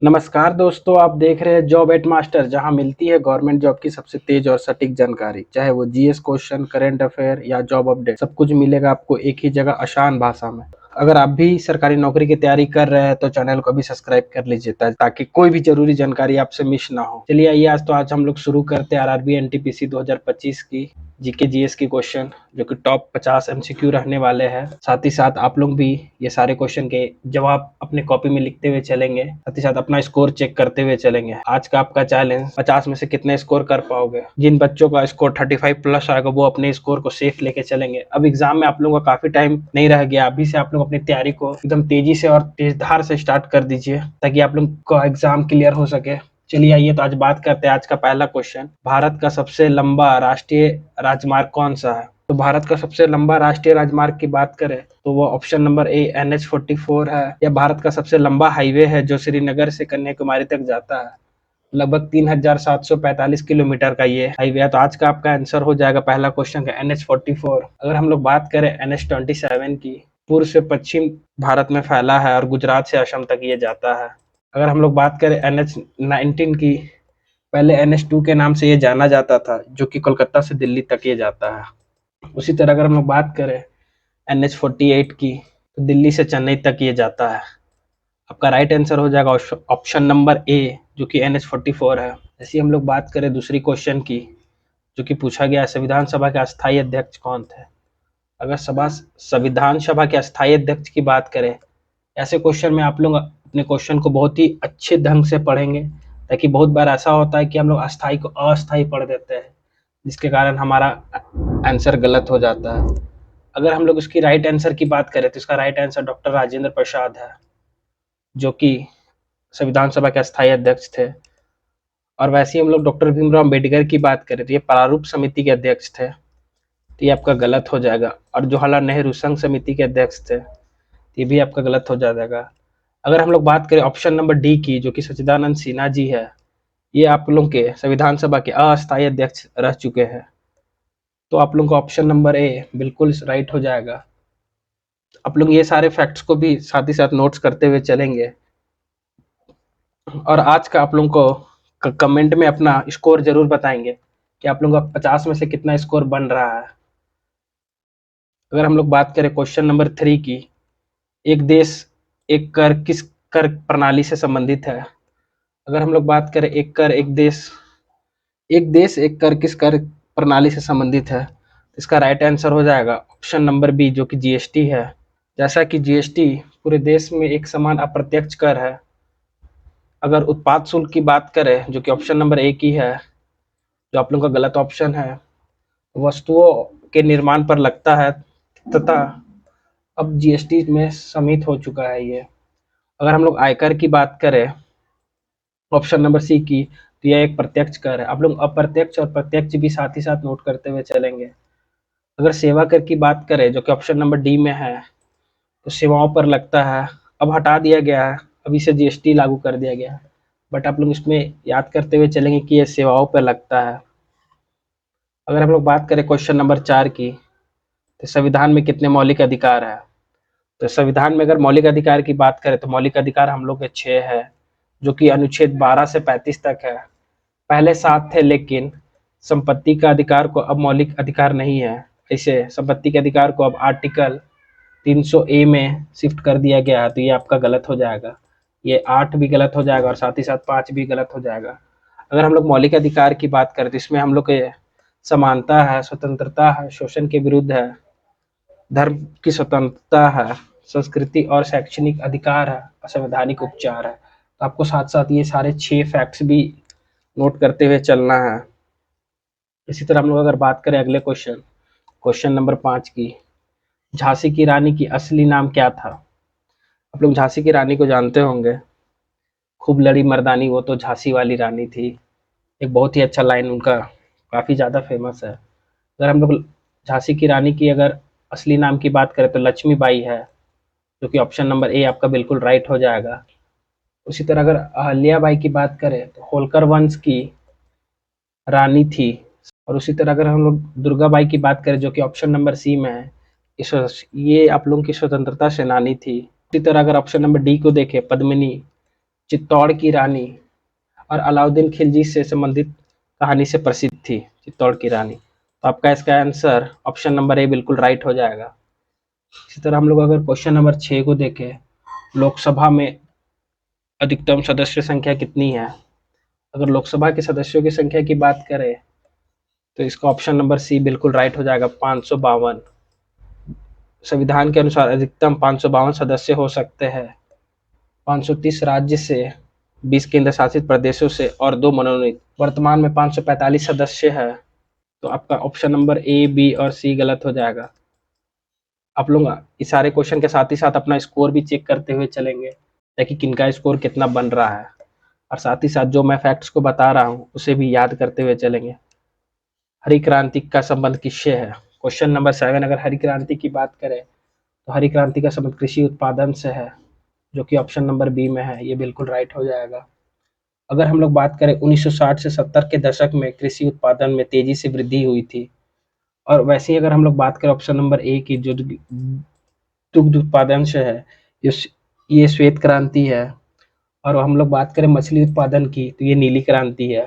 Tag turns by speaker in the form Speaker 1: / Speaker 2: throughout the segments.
Speaker 1: नमस्कार दोस्तों, आप देख रहे हैं जॉब एट मास्टर, जहां मिलती है गवर्नमेंट जॉब की सबसे तेज और सटीक जानकारी। चाहे वो जीएस क्वेश्चन, करंट अफेयर या जॉब अपडेट, सब कुछ मिलेगा आपको एक ही जगह आसान भाषा में। अगर आप भी सरकारी नौकरी की तैयारी कर रहे हैं तो चैनल को भी सब्सक्राइब कर लीजिए ताकि कोई भी जरूरी जानकारी आपसे मिस ना हो। चलिए आइए, आज हम लोग शुरू करते हैं आरआरबी एनटीपीसी 2025 की जीके जीएस की क्वेश्चन, जो कि टॉप 50 एमसीक्यू रहने वाले हैं। साथ ही साथ आप लोग भी ये सारे क्वेश्चन के जवाब अपने कॉपी में लिखते हुए चलेंगे, साथ ही साथ अपना स्कोर चेक करते हुए चलेंगे। आज का आपका चैलेंज, 50 में से कितने स्कोर कर पाओगे। जिन बच्चों का स्कोर 35 प्लस आएगा वो अपने स्कोर को सेफ लेके चलेंगे। अब एग्जाम में आप लोगों का काफी टाइम नहीं रह गया, अभी से आप लोग अपनी तैयारी को एकदम तेजी से और तेजधार से स्टार्ट कर दीजिए ताकि आप लोग का एग्जाम क्लियर हो सके। चलिए आइए, तो आज बात करते हैं। आज का पहला क्वेश्चन, भारत का सबसे लंबा राष्ट्रीय राजमार्ग कौन सा है। तो भारत का सबसे लंबा राष्ट्रीय राजमार्ग की बात करें तो वो ऑप्शन नंबर ए NH-44 है। यह भारत का सबसे लंबा हाईवे है जो श्रीनगर से कन्याकुमारी तक जाता है। लगभग 3745 किलोमीटर का ये हाईवे है। तो आज का आपका आंसर हो जाएगा पहला क्वेश्चन का NH-44। अगर हम लोग बात करें NH-27 की, पूर्व से पश्चिम भारत में फैला है और गुजरात से असम तक ये जाता है। अगर हम लोग बात करें NH-19 की, पहले NH-2 के नाम से ये जाना जाता था, जो कि कोलकाता से दिल्ली तक ये जाता है। उसी तरह अगर हम लोग बात करें NH-48 की, तो दिल्ली से चेन्नई तक ये जाता है। आपका राइट आंसर हो जाएगा ऑप्शन नंबर ए, जो कि NH-44 है। जैसे हम लोग बात करें दूसरी क्वेश्चन की, जो कि पूछा गया है, संविधान सभा के अस्थायी अध्यक्ष कौन थे। अगर संविधान सभा के अस्थायी अध्यक्ष की बात करें, ऐसे क्वेश्चन में आप लोग अपने क्वेश्चन को बहुत ही अच्छे ढंग से पढ़ेंगे, ताकि बहुत बार ऐसा होता है कि हम लोग अस्थायी को अस्थायी पढ़ देते हैं, जिसके कारण हमारा आंसर गलत हो जाता है। अगर हम लोग उसकी राइट आंसर की बात करें तो इसका right answer doctor Rajendra Prasad है, जो कि संविधान सभा के अस्थायी अध्यक्ष थे। और वैसे ही हम लोग डॉक्टर भीमराव अम्बेडकर की बात करें तो ये प्रारूप समिति के अध्यक्ष थे, तो ये आपका गलत हो जाएगा। और जवाहरलाल नेहरू संघ समिति के अध्यक्ष थे, ये भी आपका गलत हो जाएगा। अगर हम लोग बात करें ऑप्शन नंबर डी की, जो कि सच्चिदानंद सिन्हा जी है, ये आप लोगों के संविधान सभा के अस्थायी अध्यक्ष रह चुके हैं। तो आप लोगों का ऑप्शन नंबर ए बिल्कुल राइट हो जाएगा। आप लोग ये सारे फैक्ट्स को भी साथ ही साथ नोट्स करते हुए चलेंगे। और आज का आप लोगों को कमेंट में अपना स्कोर जरूर बताएंगे कि आप लोगों का 50 में से कितना स्कोर बन रहा है। अगर हम लोग बात करें क्वेश्चन नंबर 3 की, एक देश एक कर किस कर प्रणाली से संबंधित है। अगर हम लोग बात करें एक देश एक कर किस कर प्रणाली से संबंधित है, तो इसका राइट आंसर हो जाएगा ऑप्शन नंबर बी, जो कि जीएसटी है। जैसा कि जीएसटी पूरे देश में एक समान अप्रत्यक्ष कर है। अगर उत्पाद शुल्क की बात करें, जो कि ऑप्शन नंबर ए की है, जो आप लोगों का गलत ऑप्शन है, वस्तुओं के निर्माण पर लगता है तथा अब जीएसटी में सम्मिलित हो चुका है ये। अगर हम लोग आयकर की बात करें, ऑप्शन नंबर सी की, तो यह एक प्रत्यक्ष कर है। आप लोग अप्रत्यक्ष और प्रत्यक्ष भी साथ ही साथ नोट करते हुए चलेंगे। अगर सेवा कर की बात करें, जो कि ऑप्शन नंबर डी में है, तो सेवाओं पर लगता है, अब हटा दिया गया है, अभी से जीएसटी लागू कर दिया गया है, बट आप लोग इसमें याद करते हुए चलेंगे कि ये सेवाओं पर लगता है। अगर हम लोग बात करें क्वेश्चन नंबर 4 की, तो संविधान में कितने मौलिक अधिकार है। तो संविधान में अगर मौलिक अधिकार की बात करें तो मौलिक अधिकार हम लोग के 6 है, जो कि अनुच्छेद 12 से 35 तक है। पहले 7 थे, लेकिन संपत्ति का अधिकार को अब मौलिक अधिकार नहीं है। ऐसे संपत्ति के अधिकार को अब आर्टिकल 300A में शिफ्ट कर दिया गया है, तो ये आपका गलत हो जाएगा। ये 8 भी गलत हो जाएगा और साथ ही साथ 5 भी गलत हो जाएगा। अगर हम लोग मौलिक अधिकार की बात करें तो इसमें हम लोग के समानता है, स्वतंत्रता है, शोषण के विरुद्ध है, धर्म की स्वतंत्रता है, संस्कृति और शैक्षणिक अधिकार है, असंवैधानिक उपचार है। तो आपको साथ साथ ये सारे 6 फैक्ट्स भी नोट करते हुए चलना है। इसी तरह हम लोग अगर बात करें अगले क्वेश्चन नंबर 5 की, झांसी की रानी की असली नाम क्या था। आप लोग झांसी की रानी को जानते होंगे, खूब लड़ी मर्दानी वो तो झांसी वाली रानी थी। एक बहुत ही अच्छा लाइन उनका काफ़ी ज़्यादा फेमस है। अगर हम लोग झांसी की रानी की अगर असली नाम की बात करें तो लक्ष्मीबाई है, जो कि ऑप्शन नंबर ए आपका बिल्कुल राइट हो जाएगा। उसी तरह अगर अहल्याबाई की बात करें तो होलकर वंश की रानी थी। और उसी तरह अगर हम लोग दुर्गाबाई की बात करें, जो कि ऑप्शन नंबर सी में है, ये आप लोगों की स्वतंत्रता सेनानी थी। इसी तरह अगर ऑप्शन नंबर डी को देखें, पद्मिनी, चित्तौड़ की रानी और अलाउद्दीन खिलजी से संबंधित कहानी से प्रसिद्ध थी, चित्तौड़ की रानी। तो आपका इसका आंसर ऑप्शन नंबर ए बिल्कुल राइट हो जाएगा। इसी तरह हम लोग अगर क्वेश्चन नंबर 6 को देखें, लोकसभा में अधिकतम सदस्य संख्या कितनी है? अगर लोकसभा के सदस्यों की संख्या की बात करें तो इसका ऑप्शन नंबर सी बिल्कुल राइट हो जाएगा, 552। संविधान के अनुसार अधिकतम 552 सदस्य हो सकते हैं। 530 राज्य से, 20 केंद्र शासित प्रदेशों से और 2 मनोनीत। वर्तमान में 545 सदस्य है। तो आपका ऑप्शन नंबर ए, बी और सी गलत हो जाएगा। आप लोग इस सारे क्वेश्चन के साथ ही साथ अपना स्कोर भी चेक करते हुए चलेंगे ताकि किनका स्कोर कितना बन रहा है, और साथ ही साथ जो मैं फैक्ट्स को बता रहा हूँ उसे भी याद करते हुए चलेंगे। हरी क्रांति का संबंध किससे है? क्वेश्चन नंबर 7, अगर हरी क्रांति की बात करें तो हरी क्रांति का संबंध कृषि उत्पादन से है, जो कि ऑप्शन नंबर बी में है, ये बिल्कुल राइट हो जाएगा। अगर हम लोग बात करें 1960 से 70 के दशक में कृषि उत्पादन में तेजी से वृद्धि हुई थी, और वैसे ही अगर हम लोग बात करें ऑप्शन नंबर ए की, जो दुग्ध उत्पादन से है, ये श्वेत क्रांति है। और हम लोग बात करें मछली उत्पादन की तो ये नीली क्रांति है।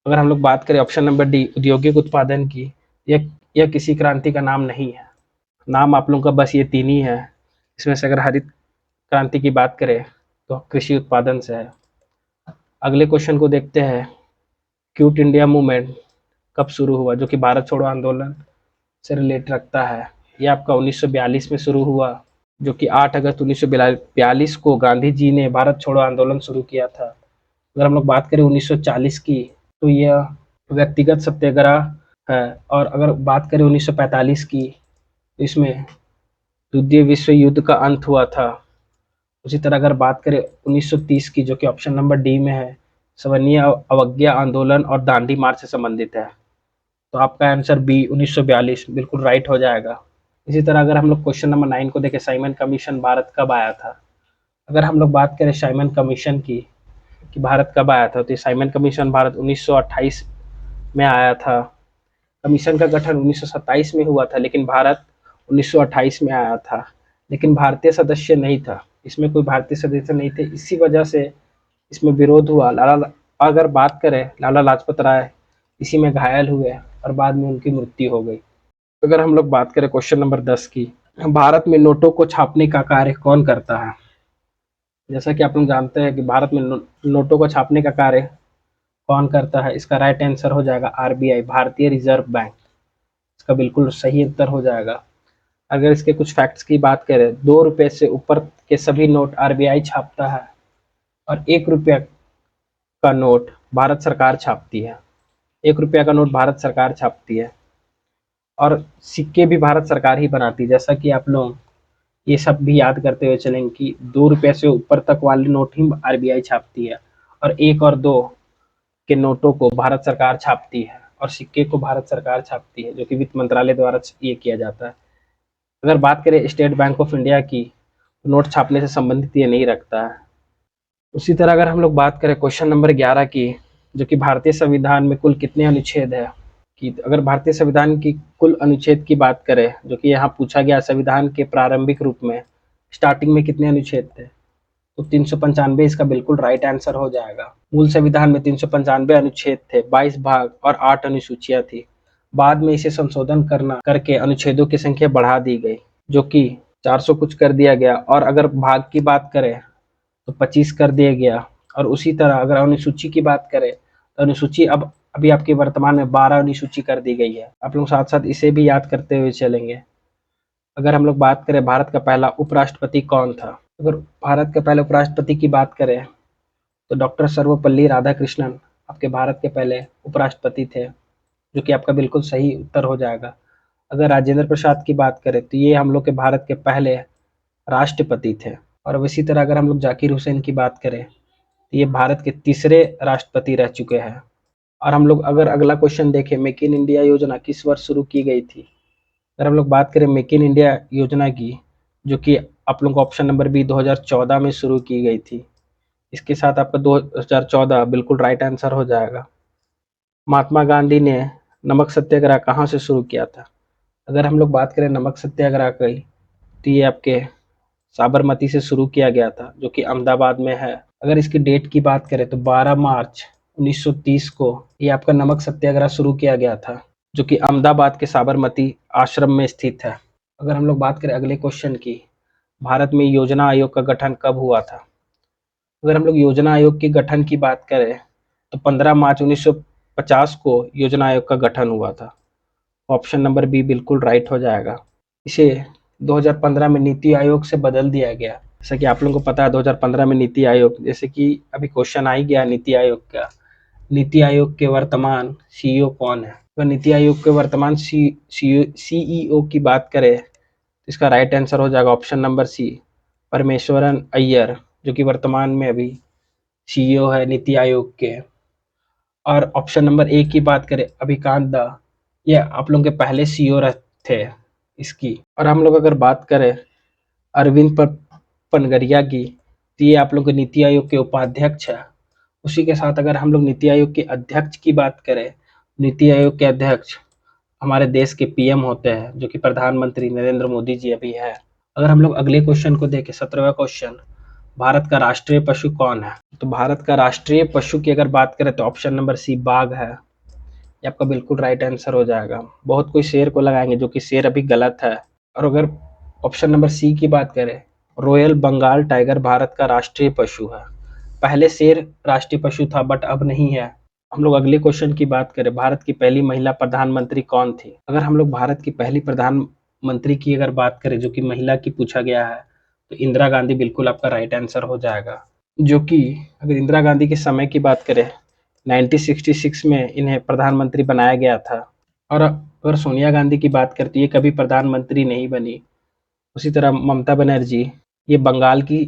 Speaker 1: अगर हम लोग बात करें ऑप्शन नंबर डी औद्योगिक उत्पादन की, यह किसी क्रांति का नाम नहीं है। नाम आप लोगों का बस ये 3 ही है। इसमें से अगर हरित क्रांति की बात करें तो कृषि उत्पादन से है। अगले क्वेश्चन को देखते हैं, क्विट इंडिया मूवमेंट कब शुरू हुआ, जो कि भारत छोड़ो आंदोलन से रिलेट रखता है। यह आपका 1942 में शुरू हुआ, जो कि 8 अगस्त 1942 को गांधी जी ने भारत छोड़ो आंदोलन शुरू किया था। अगर हम लोग बात करें 1940 की तो यह व्यक्तिगत सत्याग्रह है। और अगर बात करें 1945 की तो इसमें द्वितीय विश्व युद्ध का अंत हुआ था। उसी तरह अगर बात करें 1930 की, जो कि ऑप्शन नंबर डी में है, सवर्णीय अवज्ञा आंदोलन और दांडी मार्च से संबंधित है। तो आपका आंसर बी 1942 बिल्कुल राइट हो जाएगा। इसी तरह अगर हम लोग क्वेश्चन नंबर 9 को देखें, साइमन कमीशन भारत कब आया था? अगर हम लोग बात करें साइमन कमीशन की कि भारत कब आया था, तो साइमन कमीशन भारत 1928 में आया था। कमीशन का गठन 1927 में हुआ था, लेकिन भारत 1928 में आया था, लेकिन भारतीय सदस्य नहीं था। इसमें कोई भारतीय सदस्य नहीं थे, इसी वजह से इसमें विरोध हुआ। अगर बात करें लाला लाजपत राय इसी में घायल हुए और बाद में उनकी मृत्यु हो गई। अगर हम लोग बात करें क्वेश्चन नंबर 10 की, भारत में नोटों को छापने का कार्य कौन करता है? जैसा कि आप लोग जानते हैं कि भारत में नोटों को छापने का कार्य कौन करता है, इसका राइट आंसर हो जाएगा आरबीआई, भारतीय रिजर्व बैंक। इसका बिल्कुल सही उत्तर हो जाएगा। अगर इसके कुछ फैक्ट्स की बात करें, 2 रुपये से ऊपर के सभी नोट आरबीआई छापता है, और 1 रुपया का नोट भारत सरकार छापती है। 1 रुपया का नोट भारत सरकार छापती है, और सिक्के भी भारत सरकार ही बनाती है। जैसा कि आप लोग ये सब भी याद करते हुए चलेंगे कि 2 रुपये से ऊपर तक वाले नोट ही आरबीआई छापती है, और 1 और 2 के नोटों को भारत सरकार छापती है, और सिक्के को भारत सरकार छापती है, जो कि वित्त मंत्रालय द्वारा ये किया जाता है। अगर बात करें स्टेट बैंक ऑफ इंडिया की, तो नोट छापने से संबंधित ये नहीं रखता है। उसी तरह अगर हम लोग बात करें क्वेश्चन नंबर 11 की, जो कि भारतीय संविधान में कुल कितने अनुच्छेद है, कि अगर भारतीय संविधान की कुल अनुच्छेद की बात करें, जो कि यहाँ पूछा गया संविधान के प्रारंभिक रूप में स्टार्टिंग में कितने अनुच्छेद थे, तो 395 इसका बिल्कुल राइट आंसर हो जाएगा। मूल संविधान में 395 अनुच्छेद थे, 22 भाग और 8 अनुसूचियां थी। बाद में इसे संशोधन करके अनुच्छेदों की संख्या बढ़ा दी गई, जो कि 400 कुछ कर दिया गया। और अगर भाग की बात करें तो 25 कर दिया गया। और उसी तरह अगर अनुसूची की बात करें तो अनुसूची अब अभी आपके वर्तमान में 12 अनुसूची कर दी गई है। आप लोग साथ साथ इसे भी याद करते हुए चलेंगे। अगर हम लोग बात करें भारत का पहला उपराष्ट्रपति कौन था, अगर भारत के पहले उपराष्ट्रपति की बात करें तो डॉक्टर सर्वपल्ली राधाकृष्णन आपके भारत के पहले उपराष्ट्रपति थे, जो कि आपका बिल्कुल सही उत्तर हो जाएगा। अगर राजेंद्र प्रसाद की बात करें तो ये हम लोग के भारत के पहले राष्ट्रपति थे। और इसी तरह अगर हम लोग जाकिर हुसैन की बात करें तो ये भारत के तीसरे राष्ट्रपति रह चुके हैं। और हम लोग अगर अगला क्वेश्चन देखें, मेक इन इंडिया योजना किस वर्ष शुरू की गई थी? अगर हम लोग बात करें मेक इन इंडिया योजना की, जो कि आप लोगों को ऑप्शन नंबर बी 2014 में शुरू की गई थी। इसके साथ आपका 2014 बिल्कुल राइट आंसर हो जाएगा। महात्मा गांधी ने नमक सत्याग्रह कहाँ से शुरू किया था? अगर हम लोग बात करें नमक सत्याग्रह की, तो ये आपके साबरमती से शुरू किया गया था, जो कि अहमदाबाद में है। अगर इसकी डेट की बात करें तो 12 मार्च 1930 को ये आपका नमक सत्याग्रह शुरू किया गया था, जो कि अहमदाबाद के साबरमती आश्रम में स्थित है। अगर हम लोग बात करें अगले क्वेश्चन की, भारत में योजना आयोग का गठन कब हुआ था? अगर हम लोग योजना आयोग के गठन की बात करें तो 15 मार्च 1950 को योजना आयोग का गठन हुआ था। ऑप्शन नंबर बी बिल्कुल राइट हो जाएगा। इसे 2015 में नीति आयोग से बदल दिया गया। जैसा कि आप लोगों को पता है 2015 में नीति आयोग, जैसे कि अभी क्वेश्चन आ ही गया नीति आयोग का, नीति आयोग के वर्तमान सीईओ कौन है? अगर नीति आयोग के वर्तमान सीईओ की बात करें तो इसका राइट आंसर हो जाएगा option number C, Parameswaran Iyer, जो कि वर्तमान में अभी सीईओ है नीति आयोग के। और ऑप्शन नंबर ए की बात करें अभिकांत दा, ये आप लोगों के पहले सीईओ थे इसकी। और हम लोग अगर बात करें अरविंद पनगरिया की, तो ये आप लोग के नीति आयोग के उपाध्यक्ष है। उसी के साथ अगर हम लोग नीति आयोग के अध्यक्ष की बात करें, नीति आयोग के अध्यक्ष हमारे देश के पीएम होते हैं, जो कि प्रधानमंत्री नरेंद्र मोदी जी अभी है। अगर हम लोग अगले क्वेश्चन को देखें, 17वां क्वेश्चन, भारत का राष्ट्रीय पशु कौन है? तो भारत का राष्ट्रीय पशु की अगर बात करें तो ऑप्शन नंबर सी बाघ है। ये आपका बिल्कुल राइट आंसर हो जाएगा। बहुत कोई शेर को लगाएंगे, जो कि शेर अभी गलत है। और अगर ऑप्शन नंबर सी की बात करें, रॉयल बंगाल टाइगर भारत का राष्ट्रीय पशु है। पहले शेर राष्ट्रीय पशु था बट अब नहीं है। हम लोग अगले क्वेश्चन की बात करें, भारत की पहली महिला प्रधानमंत्री कौन थी? अगर हम लोग भारत की पहली प्रधानमंत्री की अगर बात करें जो कि महिला की पूछा गया है, तो इंदिरा गांधी बिल्कुल आपका राइट आंसर हो जाएगा। जो कि अगर इंदिरा गांधी के समय की बात करें 1966 में इन्हें प्रधानमंत्री बनाया गया था। और अगर सोनिया गांधी की बात करें तो ये कभी प्रधानमंत्री नहीं बनी। उसी तरह ममता बनर्जी, ये बंगाल की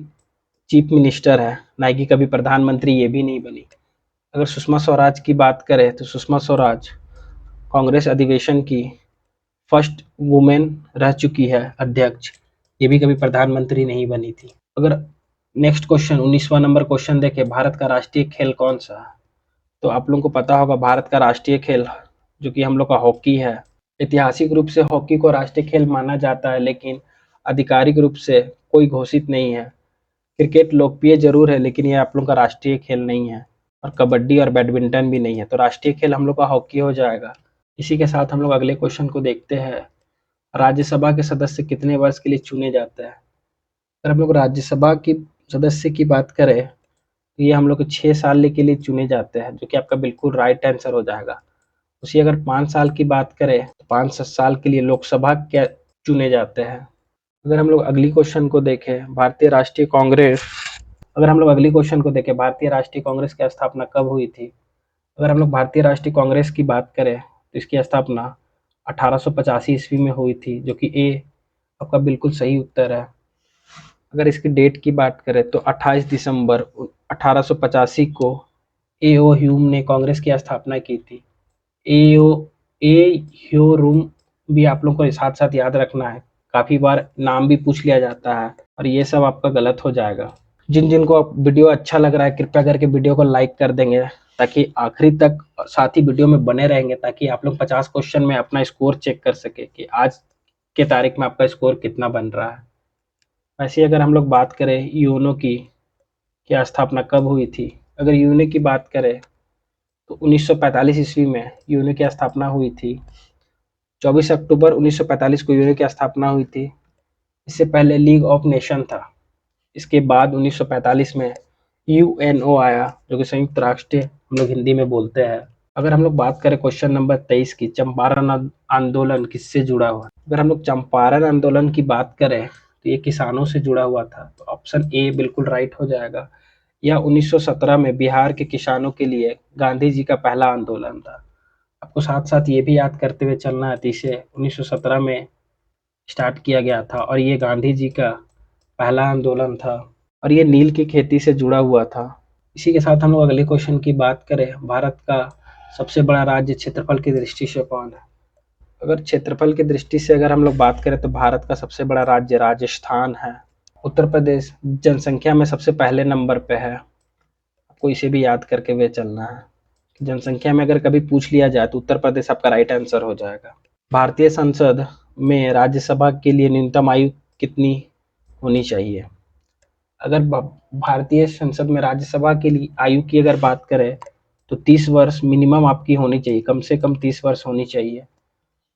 Speaker 1: चीफ मिनिस्टर है, ना कि कभी प्रधानमंत्री ये भी नहीं बनी। अगर सुषमा स्वराज की बात करें तो सुषमा स्वराज कांग्रेस अधिवेशन की फर्स्ट वुमेन रह चुकी है अध्यक्ष, ये भी कभी प्रधानमंत्री नहीं बनी थी। अगर नेक्स्ट क्वेश्चन 19वां नंबर क्वेश्चन देखें, भारत का राष्ट्रीय खेल कौन सा है? तो आप लोगों को पता होगा भारत का राष्ट्रीय खेल जो कि हम लोग का हॉकी है। ऐतिहासिक रूप से हॉकी को राष्ट्रीय खेल माना जाता है, लेकिन आधिकारिक रूप से कोई घोषित नहीं है। क्रिकेट लोकप्रिय जरूर है, लेकिन ये आप लोगों का राष्ट्रीय खेल नहीं है। और कबड्डी और बैडमिंटन भी नहीं है, तो राष्ट्रीय खेल हम लोग का हॉकी हो जाएगा। इसी के साथ हम लोग अगले क्वेश्चन को देखते हैं, राज्यसभा के सदस्य कितने वर्ष के लिए चुने जाते हैं? अगर हम लोग राज्यसभा की सदस्य की बात करें तो ये हम लोग 6 साल के लिए चुने जाते हैं, जो कि आपका बिल्कुल राइट आंसर हो जाएगा। उसी अगर 5 साल की बात करें तो 5 साल के लिए लोकसभा के चुने जाते हैं। अगर हम लोग अगली क्वेश्चन को देखें, भारतीय राष्ट्रीय कांग्रेस, अगर हम लोग अगली क्वेश्चन को देखें, भारतीय राष्ट्रीय कांग्रेस की स्थापना कब हुई थी? अगर हम लोग भारतीय राष्ट्रीय कांग्रेस की बात करें तो इसकी स्थापना 1885 ईस्वी में हुई थी, जो कि ए आपका बिल्कुल सही उत्तर है। अगर इसकी डेट की बात करें तो 28 दिसंबर 1885 को ए.ओ. ह्यूम ने कांग्रेस की स्थापना की थी। ए.ओ. ए ह्यूम भी आप लोगों को साथ साथ याद रखना है, काफी बार नाम भी पूछ लिया जाता है और ये सब आपका गलत हो जाएगा। जिन जिन को वीडियो अच्छा लग रहा है कृपया करके वीडियो को लाइक कर देंगे, ताकि आखिरी तक साथ ही वीडियो में बने रहेंगे, ताकि आप लोग 50 क्वेश्चन में अपना स्कोर चेक कर सके कि आज के तारीख में आपका स्कोर कितना बन रहा है। वैसे अगर हम लोग बात करें यूनो की स्थापना कब हुई थी? अगर यूनो की बात करें तो 1945 ईस्वी में यूनो की स्थापना हुई थी। 24 अक्टूबर 1945 को यूनो की स्थापना हुई थी। इससे पहले लीग ऑफ नेशन था। इसके बाद 1945 में यूएनओ आया, जो कि संयुक्त राष्ट्र हम लोग हिंदी में बोलते हैं। अगर हम लोग बात करें क्वेश्चन नंबर 23 की, चंपारण आंदोलन किससे जुड़ा हुआ? अगर हम लोग चंपारण आंदोलन की बात करें तो ये किसानों से जुड़ा हुआ था, तो ऑप्शन ए बिल्कुल राइट हो जाएगा। यह 1917 में बिहार के किसानों के लिए गांधी जी का पहला आंदोलन था। आपको साथ साथ ये भी याद करते हुए चलना है, तो इसे 1917 में स्टार्ट किया गया था और ये गांधी जी का पहला आंदोलन था और ये नील की खेती से जुड़ा हुआ था। इसी के साथ हम लोग अगले क्वेश्चन की बात करें, भारत का सबसे बड़ा राज्य क्षेत्रफल की दृष्टि से कौन है? अगर क्षेत्रफल की दृष्टि से अगर हम लोग बात करें तो भारत का सबसे बड़ा राज्य राजस्थान है। उत्तर प्रदेश जनसंख्या में सबसे पहले नंबर पे है, आपको इसे भी याद करके वे चलना है। जनसंख्या में अगर कभी पूछ लिया जाए तो उत्तर प्रदेश आपका राइट आंसर हो जाएगा। भारतीय संसद में राज्यसभा के लिए न्यूनतम आयु कितनी होनी चाहिए? अगर भारतीय संसद में राज्यसभा के लिए आयु की अगर बात करें तो 30 वर्ष मिनिमम आपकी होनी चाहिए, कम से कम 30 वर्ष होनी चाहिए।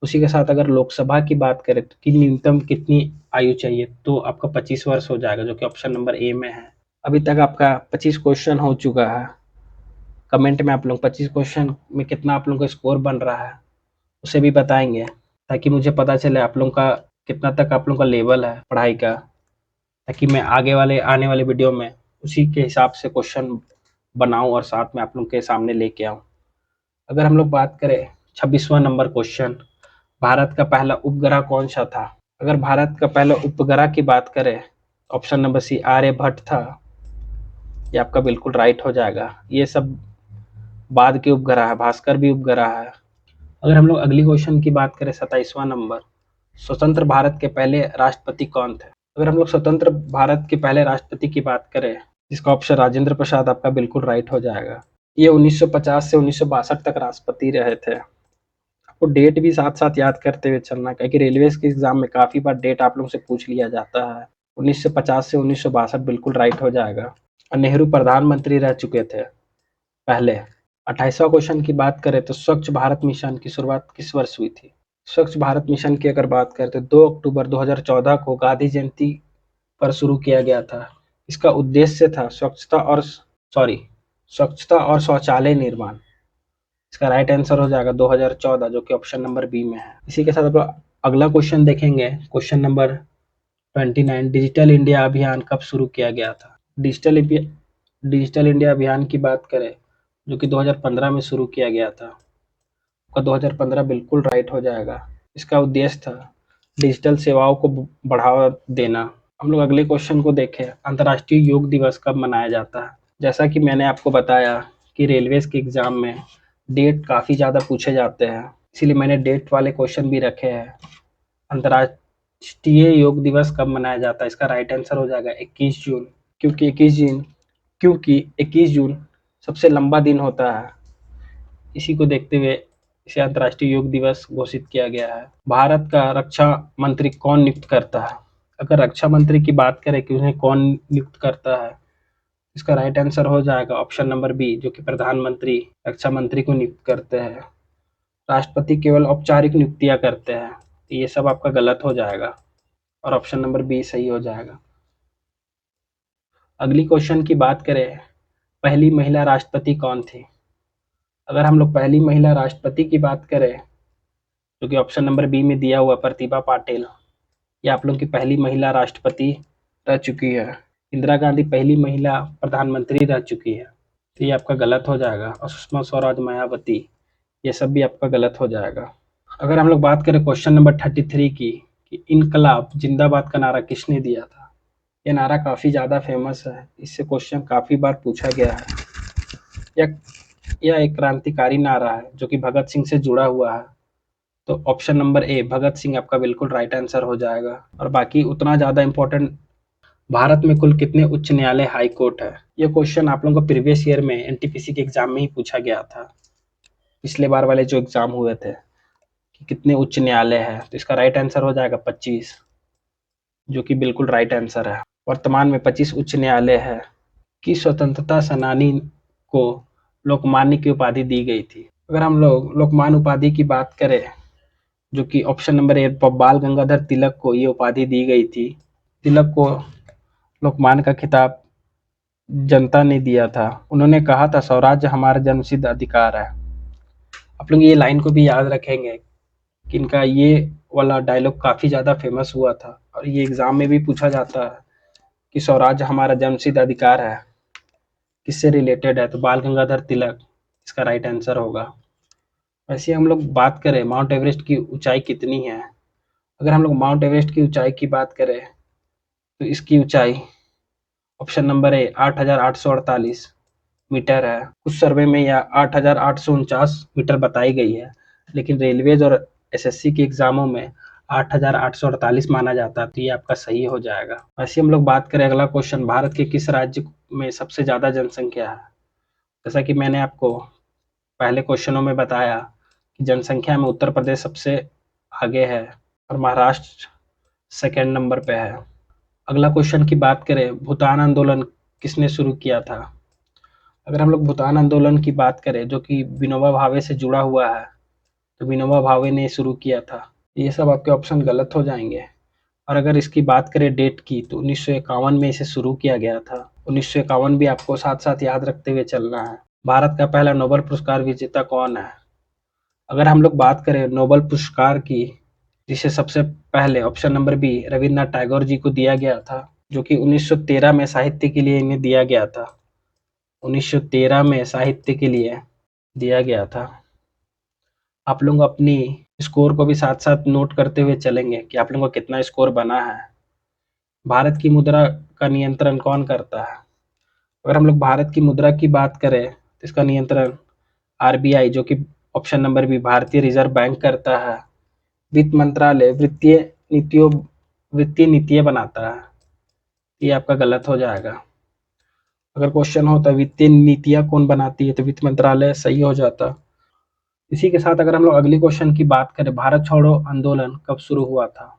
Speaker 1: उसी के साथ अगर लोकसभा की बात करें तो कि न्यूनतम कितनी आयु चाहिए, तो आपका 25 वर्ष हो जाएगा, जो कि ऑप्शन नंबर ए में है। अभी तक आपका 25 क्वेश्चन हो चुका है। कमेंट में आप लोग 25 क्वेश्चन में कितना आप लोगों का स्कोर बन रहा है उसे भी बताएंगे, ताकि मुझे पता चले आप लोगों का कितना तक आप लोगों का लेवल है पढ़ाई का, ताकि मैं आने वाले वीडियो में उसी के हिसाब से क्वेश्चन बनाऊं और साथ में आप लोगों के सामने लेके आऊं। अगर हम लोग बात करें 26वां नंबर क्वेश्चन, भारत का पहला उपग्रह कौन सा था? अगर भारत का पहला उपग्रह की बात करें, ऑप्शन नंबर सी आर्यभट्ट था। ये आपका बिल्कुल राइट हो जाएगा। ये सब बाद के उपग्रह है, भास्कर भी उपग्रह है। अगर हम लोग अगली क्वेश्चन की बात करें 27वां नंबर, स्वतंत्र भारत के पहले राष्ट्रपति कौन थे? अगर हम लोग स्वतंत्र भारत के पहले राष्ट्रपति की बात करें, इसका ऑप्शन राजेंद्र प्रसाद आपका बिल्कुल राइट हो जाएगा। ये 1950 से 1962 तक राष्ट्रपति रहे थे। आपको डेट भी साथ साथ याद करते हुए चलना, क्योंकि रेलवे के एग्जाम में काफी बार डेट आप लोगों से पूछ लिया जाता है। 1950 से 1962 बिल्कुल राइट हो जाएगा। और नेहरू प्रधानमंत्री रह चुके थे पहले। 28वां क्वेश्चन की बात करें तो स्वच्छ भारत मिशन की शुरुआत किस वर्ष हुई थी? स्वच्छ भारत मिशन की अगर बात करें तो 2 अक्टूबर 2014 को गांधी जयंती पर शुरू किया गया था। इसका उद्देश्य था स्वच्छता और शौचालय निर्माण। इसका राइट आंसर हो जाएगा 2014, जो कि ऑप्शन नंबर बी में है। इसी के साथ अब अगला क्वेश्चन देखेंगे, क्वेश्चन नंबर 29, डिजिटल इंडिया अभियान कब शुरू किया गया था? डिजिटल इंडिया अभियान की बात करें जो कि 2015 में शुरू किया गया था। आपका 2015 बिल्कुल राइट हो जाएगा। इसका उद्देश्य था डिजिटल सेवाओं को बढ़ावा देना। हम लोग अगले क्वेश्चन को देखें, अंतर्राष्ट्रीय योग दिवस कब मनाया जाता है? जैसा कि मैंने आपको बताया कि रेलवेज के एग्जाम में डेट काफ़ी ज़्यादा पूछे जाते हैं, इसीलिए मैंने डेट वाले क्वेश्चन भी रखे हैं। अंतर्राष्ट्रीय योग दिवस कब मनाया जाता है? इसका राइट आंसर हो जाएगा 21 जून, क्योंकि 21 जून सबसे लंबा दिन होता है। इसी को देखते हुए इसे अंतर्राष्ट्रीय योग दिवस घोषित किया गया है। भारत का रक्षा मंत्री कौन नियुक्त करता है? अगर रक्षा मंत्री की बात करें कि उन्हें कौन नियुक्त करता है, इसका राइट आंसर हो जाएगा ऑप्शन नंबर बी, जो कि प्रधानमंत्री रक्षा मंत्री को नियुक्त करते हैं। राष्ट्रपति केवल औपचारिक नियुक्तियां करते हैं, तो ये सब आपका गलत हो जाएगा और ऑप्शन नंबर बी सही हो जाएगा। अगली क्वेश्चन की बात करें, पहली महिला राष्ट्रपति कौन थी? अगर हम लोग पहली महिला राष्ट्रपति की बात करें, जो कि ऑप्शन नंबर बी में दिया हुआ प्रतिभा पाटिल, ये आप लोग की पहली महिला राष्ट्रपति रह चुकी है। इंदिरा गांधी पहली महिला प्रधानमंत्री रह चुकी है, तो ये आपका गलत हो जाएगा। और सुषमा स्वराज, मायावती, ये सब भी आपका गलत हो जाएगा। अगर हम लोग बात करें क्वेश्चन नंबर 33 की, कि इनकलाब जिंदाबाद का नारा किसने दिया था? ये नारा काफ़ी ज़्यादा फेमस है, इससे क्वेश्चन काफ़ी बार पूछा गया है। यह एक क्रांतिकारी नारा है जो कि भगत सिंह से जुड़ा हुआ है, तो option number A Bhagat Singh आपका बिल्कुल राइट आंसर हो जाएगा। और बाकी उतना ज़्यादा इम्पोर्टेंट, भारत में कुल कितने उच्च न्यायालय हाई कोर्ट है? ये क्वेश्चन आप लोगों को प्रीवियस ईयर में एनटीपीसी के एग्जाम में ही पूछा गया था, पिछले बार वाले जो एग्जाम हुए थे, कि कितने उच्च न्यायालय है, तो इसका राइट आंसर हो जाएगा 25, जो कि बिल्कुल राइट आंसर है। वर्तमान में 25 उच्च न्यायालय है। कि स्वतंत्रता सेनानी को लोकमान्य की उपाधि दी गई थी? अगर हम लोग लोकमान्य उपाधि की बात करें, जो कि ऑप्शन नंबर ए बाल गंगाधर तिलक को ये उपाधि दी गई थी। तिलक को लोकमान्य का खिताब जनता ने दिया था। उन्होंने कहा था स्वराज्य हमारा जन्मसिद्ध अधिकार है। आप लोग ये लाइन को भी याद रखेंगे कि इनका ये वाला डायलॉग काफ़ी ज़्यादा फेमस हुआ था और ये एग्ज़ाम में भी पूछा जाता है कि स्वराज्य हमारा जन्मसिद्ध अधिकार है, किससे रिलेटेड है? तो बाल गंगाधर तिलक इसका राइट आंसर होगा। वैसे हम लोग बात करें माउंट एवरेस्ट की ऊंचाई कितनी है? अगर हम लोग माउंट एवरेस्ट की ऊंचाई की बात करें तो इसकी ऊंचाई ऑप्शन नंबर ए 8,848 मीटर है। कुछ सर्वे में यह 8,849 मीटर बताई गई है, लेकिन रेलवेज और एसएससी के एग्जामों में 8,848 माना जाता है, तो ये आपका सही हो जाएगा। वैसे हम लोग बात करें अगला क्वेश्चन, भारत के किस राज्य में सबसे ज़्यादा जनसंख्या है? जैसा कि मैंने आपको पहले क्वेश्चनों में बताया कि जनसंख्या में उत्तर प्रदेश सबसे आगे है और महाराष्ट्र सेकेंड नंबर पे है। अगला क्वेश्चन की बात करें, भूटान आंदोलन किसने शुरू किया था? अगर हम लोग भूटान आंदोलन की बात करें जो कि विनोबा भावे से जुड़ा हुआ है, तो विनोबा भावे ने शुरू किया था। ये सब आपके ऑप्शन गलत हो जाएंगे। और अगर इसकी बात करें डेट की, तो 1951 में इसे शुरू किया गया था। 1951 भी आपको साथ साथ याद रखते हुए चलना है। भारत का पहला नोबेल पुरस्कार विजेता कौन है? अगर हम लोग बात करें नोबेल पुरस्कार की, जिसे सबसे पहले option number B Rabindranath Tagore ji को दिया गया था, जो कि 1913 में साहित्य के लिए इन्हें दिया गया था। 1913 में साहित्य के लिए दिया गया था। आप लोग अपनी स्कोर को भी साथ साथ नोट करते हुए चलेंगे कि आप लोगों को कितना स्कोर बना है। भारत की मुद्रा का नियंत्रण कौन करता है? अगर हम लोग भारत की मुद्रा की बात करें, तो इसका नियंत्रण आरबीआई, जो कि ऑप्शन नंबर बी भारतीय रिजर्व बैंक करता है। वित्त मंत्रालय वित्तीय नीतियां बनाता है। ये आपका गलत हो जाएगा। अगर क्वेश्चन होता वित्तीय नीतियां कौन बनाती है, तो वित्त मंत्रालय सही हो जाता। इसी के साथ अगर हम लोग अगली क्वेश्चन की बात करें, भारत छोड़ो आंदोलन कब शुरू हुआ था?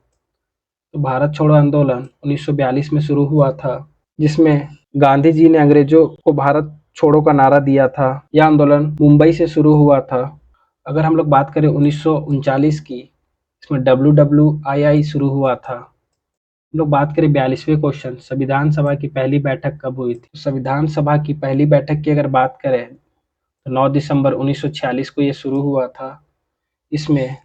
Speaker 1: तो भारत छोड़ो आंदोलन 1942 में शुरू हुआ था, जिसमें गांधी जी ने अंग्रेजों को भारत छोड़ो का नारा दिया था। यह आंदोलन मुंबई से शुरू हुआ था। अगर हम लोग बात करें 1939 की, इसमें WWII शुरू हुआ था। हम लोग बात करें 42वें क्वेश्चन, संविधान सभा की पहली बैठक कब हुई थी? संविधान सभा की पहली बैठक की अगर बात करें, तो 9 दिसंबर 1946 को ये शुरू हुआ था। इसमें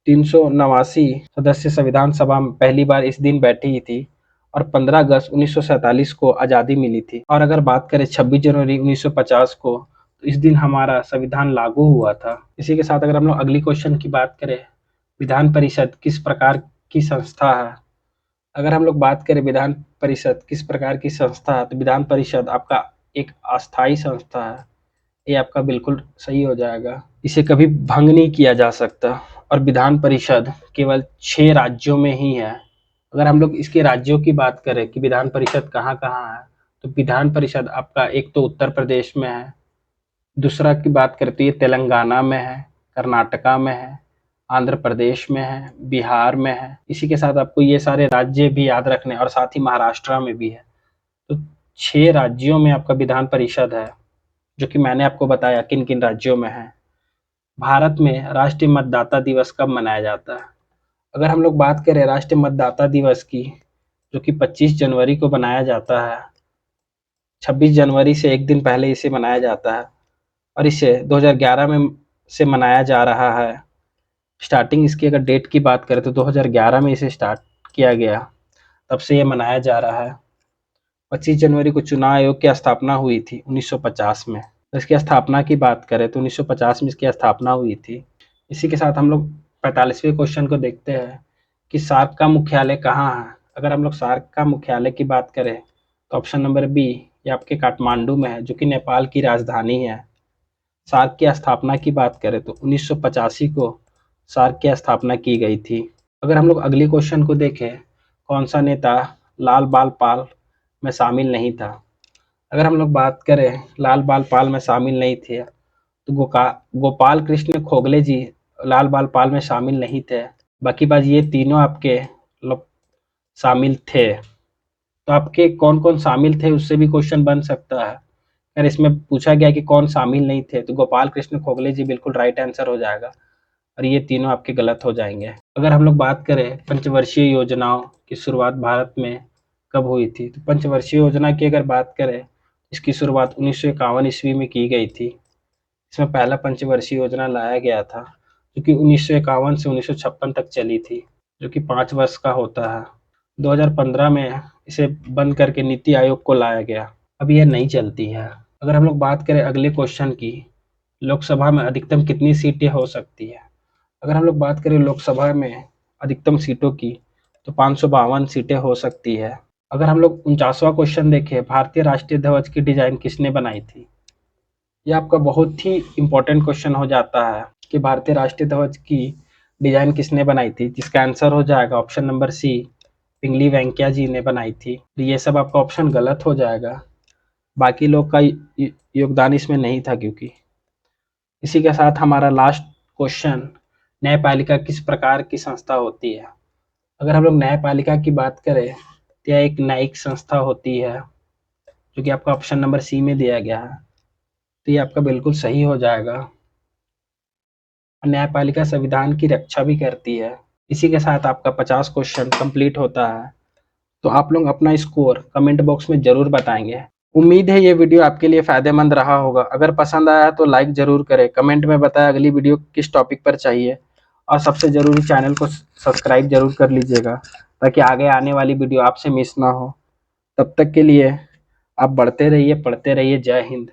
Speaker 1: 389 सदस्य संविधान सभा में पहली बार इस दिन बैठी थी और 15 अगस्त 1947 को आज़ादी मिली थी। और अगर बात करें 26 जनवरी 1950 को, तो इस दिन हमारा संविधान लागू हुआ था। इसी के साथ अगर हम लोग अगली क्वेश्चन की बात करें, विधान परिषद किस प्रकार की संस्था है? अगर हम लोग बात करें विधान परिषद किस प्रकार की संस्था है, तो विधान परिषद आपका एक अस्थायी संस्था है। ये आपका बिल्कुल सही हो जाएगा। इसे कभी भंग नहीं किया जा सकता और विधान परिषद केवल 6 राज्यों में ही है। अगर हम लोग इसके राज्यों की बात करें कि विधान परिषद कहाँ-कहाँ है, तो विधान परिषद आपका एक तो उत्तर प्रदेश में है, दूसरा की बात करें तो ये तेलंगाना में है, कर्नाटका में है, आंध्र प्रदेश में है, बिहार में है। इसी के साथ आपको ये सारे राज्य भी याद रखने और साथ ही महाराष्ट्र में भी है। तो 6 राज्यों में आपका विधान परिषद है, जो कि मैंने आपको बताया किन-किन राज्यों में है। भारत में राष्ट्रीय मतदाता दिवस कब मनाया जाता है? अगर हम लोग बात करें राष्ट्रीय मतदाता दिवस की, जो कि 25 जनवरी को मनाया जाता है। 26 जनवरी से एक दिन पहले इसे मनाया जाता है और इसे 2011 में से मनाया जा रहा है। स्टार्टिंग इसकी अगर डेट की बात करें तो 2011 में इसे स्टार्ट किया गया, तब से ये मनाया जा रहा है। 25 जनवरी को चुनाव आयोग की स्थापना हुई थी 1950 में। तो इसकी स्थापना की बात करें तो 1950 में इसकी स्थापना हुई थी। इसी के साथ हम लोग 45वें क्वेश्चन को देखते हैं कि सार्क का मुख्यालय कहाँ है? अगर हम लोग सार्क का मुख्यालय की बात करें, तो ऑप्शन नंबर बी ये आपके काठमांडू में है, जो कि नेपाल की राजधानी है। सार्क की स्थापना की बात करें तो 1985 को सार्क की स्थापना की गई थी। अगर हम लोग अगली क्वेश्चन को देखें, कौन सा नेता लाल बाल पाल में शामिल नहीं था? अगर हम लोग बात करें लाल बाल पाल में शामिल नहीं थे, तो गोपाल कृष्ण खोगले जी लाल बाल पाल में शामिल नहीं थे। बाकी बात ये तीनों आपके मतलब शामिल थे। तो आपके कौन कौन शामिल थे उससे भी क्वेश्चन बन सकता है। अगर इसमें पूछा गया कि कौन शामिल नहीं थे, तो गोपाल कृष्ण खोगले जी बिल्कुल राइट आंसर हो जाएगा और ये तीनों आपके गलत हो जाएंगे। अगर हम लोग बात करें पंचवर्षीय योजनाओं की शुरुआत भारत में कब हुई थी, तो पंचवर्षीय योजना की अगर बात करें, इसकी शुरुआत 1951 ईस्वी में की गई थी। इसमें पहला पंचवर्षीय योजना लाया गया था, जो कि 1951 से 1956 तक चली थी, जो कि 5 वर्ष का होता है। 2015 में इसे बंद करके नीति आयोग को लाया गया। अब यह नहीं चलती है। अगर हम लोग बात करें अगले क्वेश्चन की, लोकसभा में अधिकतम कितनी सीटें हो सकती है? अगर हम लोग बात करें लोकसभा में अधिकतम सीटों की, तो 552 सीटें हो सकती है। अगर हम लोग 49वां क्वेश्चन देखें, भारतीय राष्ट्रीय ध्वज की डिजाइन किसने बनाई थी? यह आपका बहुत ही इम्पोर्टेंट क्वेश्चन हो जाता है कि भारतीय राष्ट्रीय ध्वज की डिजाइन किसने बनाई थी, जिसका आंसर हो जाएगा ऑप्शन नंबर सी, पिंगली वेंकैया जी ने बनाई थी। तो ये सब आपका ऑप्शन गलत हो जाएगा, बाकी लोग का योगदान इसमें नहीं था। क्योंकि इसी के साथ हमारा लास्ट क्वेश्चन, न्यायपालिका किस प्रकार की संस्था होती है? अगर हम लोग न्यायपालिका की बात करें, तो यह एक न्यायिक संस्था होती है, जो कि आपका ऑप्शन नंबर सी में दिया गया है। तो ये आपका बिल्कुल सही हो जाएगा। न्यायपालिका संविधान की रक्षा भी करती है। इसी के साथ आपका 50 क्वेश्चन कंप्लीट होता है। तो आप लोग अपना स्कोर कमेंट बॉक्स में जरूर बताएंगे। उम्मीद है ये वीडियो आपके लिए फायदेमंद रहा होगा। अगर पसंद आया तो लाइक जरूर करें, कमेंट में बताएं अगली वीडियो किस टॉपिक पर चाहिए, और सबसे जरूरी चैनल को सब्सक्राइब जरूर कर लीजिएगा, ताकि आगे आने वाली वीडियो आपसे मिस ना हो। तब तक के लिए आप बढ़ते रहिए, पढ़ते रहिए। जय हिंद।